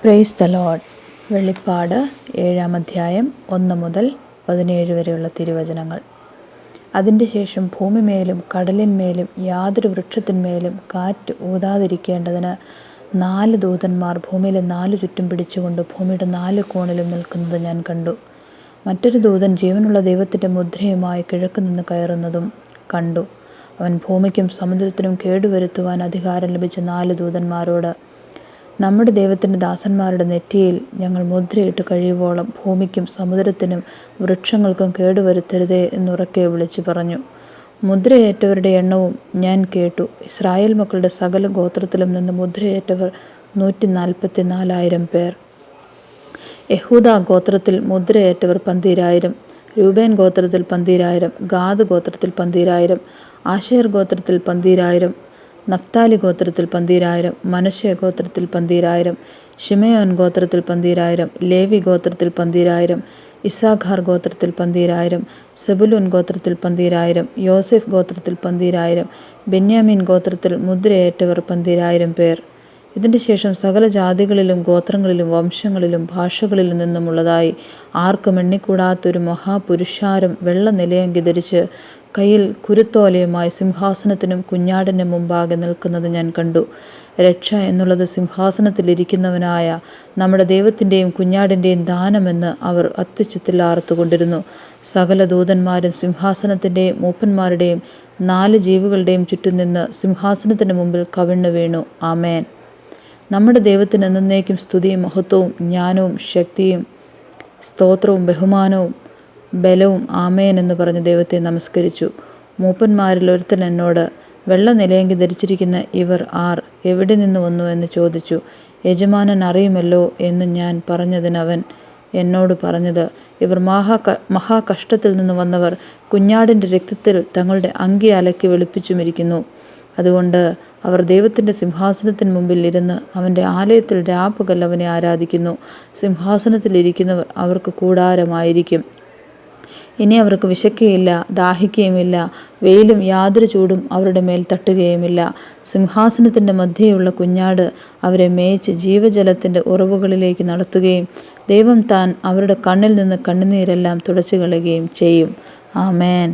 Praise the Lord. വെളിപ്പാട് 7-ാം അധ്യായം 1 മുതൽ 17 വരെയുള്ള തിരുവചനങ്ങൾ. അതിൻ്റെ ശേഷം ഭൂമിമേലും കടലിന്മേലും യാതൊരു വൃക്ഷത്തിന്മേലും കാറ്റ് ഊതാതിരിക്കേണ്ടതിന് 4 ദൂതന്മാർ ഭൂമിയിലെ 4 ചുറ്റും പിടിച്ചുകൊണ്ട് ഭൂമിയുടെ 4 കോണിലും നിൽക്കുന്നത് ഞാൻ കണ്ടു. മറ്റൊരു ദൂതൻ ജീവനുള്ള ദൈവത്തിൻ്റെ മുദ്രയുമായി കിഴക്ക് നിന്ന് കയറുന്നതും കണ്ടു. അവൻ ഭൂമിക്കും സമുദ്രത്തിനും കേടുവരുത്തുവാൻ അധികാരം ലഭിച്ച 4 ദൂതന്മാരോട്, നമ്മുടെ ദൈവത്തിൻ്റെ ദാസന്മാരുടെ നെറ്റിയിൽ ഞങ്ങൾ മുദ്രയിട്ട് കഴിയുവോളം ഭൂമിക്കും സമുദ്രത്തിനും വൃക്ഷങ്ങൾക്കും കേടുവരുത്തരുതേ എന്നുറക്കെ വിളിച്ചു പറഞ്ഞു. മുദ്രയേറ്റവരുടെ എണ്ണവും ഞാൻ കേട്ടു. ഇസ്രായേൽ മക്കളുടെ സകല ഗോത്രത്തിലും നിന്ന് മുദ്രയേറ്റവർ 144,000 പേർ. യഹൂദാ ഗോത്രത്തിൽ മുദ്രയേറ്റവർ 12,000, രൂബേൻ ഗോത്രത്തിൽ 12,000, ഗാദ് ഗോത്രത്തിൽ 12,000, ആശേർ ഗോത്രത്തിൽ 12,000, നഫ്താലി ഗോത്രത്തിൽ 12,000, മനശ്ശെ ഗോത്രത്തിൽ 12,000, ശിമെയോൻ ഗോത്രത്തിൽ 12,000, ലേവി ഗോത്രത്തിൽ 12,000, ഇസ്സാഖാർ ഗോത്രത്തിൽ 12,000, സെബുലൂൻ ഗോത്രത്തിൽ 12,000, യോസെഫ് ഗോത്രത്തിൽ 12,000, ബെന്യാമീൻ ഗോത്രത്തിൽ മുദ്രയേറ്റവർ 12,000 പേർ. ഇതിൻ്റെ ശേഷം സകല ജാതികളിലും ഗോത്രങ്ങളിലും വംശങ്ങളിലും ഭാഷകളിലും നിന്നുമുള്ളതായി ആർക്കും എണ്ണിക്കൂടാത്തൊരു മഹാപുരുഷാരം വെള്ള നിലയങ്കി ധരിച്ച് കയ്യിൽ കുരുത്തോലയുമായി സിംഹാസനത്തിനും കുഞ്ഞാടിൻ്റെ മുമ്പാകെ നിൽക്കുന്നത് ഞാൻ കണ്ടു. രക്ഷ എന്നുള്ളത് സിംഹാസനത്തിലിരിക്കുന്നവനായ നമ്മുടെ ദൈവത്തിൻ്റെയും കുഞ്ഞാടിൻ്റെയും ദാനമെന്ന് അവർ അത്യുച്ചത്തിൽ ആർത്തുകൊണ്ടിരുന്നു. സകല ദൂതന്മാരും സിംഹാസനത്തിൻ്റെയും മൂപ്പന്മാരുടെയും 4 ജീവികളുടെയും ചുറ്റും നിന്ന് സിംഹാസനത്തിൻ്റെ മുമ്പിൽ കവിണ്ണു വീണു. ആമേൻ. നമ്മുടെ ദൈവത്തിന് എന്നേക്കും സ്തുതിയും മഹത്വവും ജ്ഞാനവും ശക്തിയും സ്തോത്രവും ബഹുമാനവും ബലവും ആമേൻ എന്ന് പറഞ്ഞ് ദൈവത്തെ നമസ്കരിച്ചു. മൂപ്പന്മാരിൽ ഒരുത്തൻ എന്നോട്, വെള്ള നിലയങ്കി ധരിച്ചിരിക്കുന്ന ഇവർ ആർ, എവിടെ നിന്ന് വന്നു എന്ന് ചോദിച്ചു. യജമാനൻ അറിയുമല്ലോ എന്ന് ഞാൻ പറഞ്ഞതിന് അവൻ എന്നോട് പറഞ്ഞത്, ഇവർ മഹാകഷ്ടത്തിൽ നിന്ന് വന്നവർ കുഞ്ഞാടിൻ്റെ രക്തത്തിൽ തങ്ങളുടെ അങ്കി അലക്കി വെളുപ്പിച്ചുമിരിക്കുന്നു. അതുകൊണ്ട് അവർ ദൈവത്തിൻ്റെ സിംഹാസനത്തിന് മുമ്പിൽ ഇരുന്ന് അവൻ്റെ ആലയത്തിൽ രാപ്പകൽ അവനെ ആരാധിക്കുന്നു. സിംഹാസനത്തിലിരിക്കുന്നവർ അവർക്ക് കൂടാരമായിരിക്കും. ഇനി അവർക്ക് വിശക്കുകയില്ല, ദാഹിക്കുകയുമില്ല. വെയിലും യാതൊരു ചൂടും അവരുടെ മേൽ തട്ടുകയുമില്ല. സിംഹാസനത്തിൻ്റെ മധ്യേയുള്ള കുഞ്ഞാട് അവരെ മേയിച്ച് ജീവജലത്തിൻ്റെ ഉറവുകളിലേക്ക് നടത്തുകയും ദൈവം താൻ അവരുടെ കണ്ണിൽ നിന്ന് കണ്ണുനീരെല്ലാം തുടച്ചു കളയുകയും ചെയ്യും. ആമേൻ.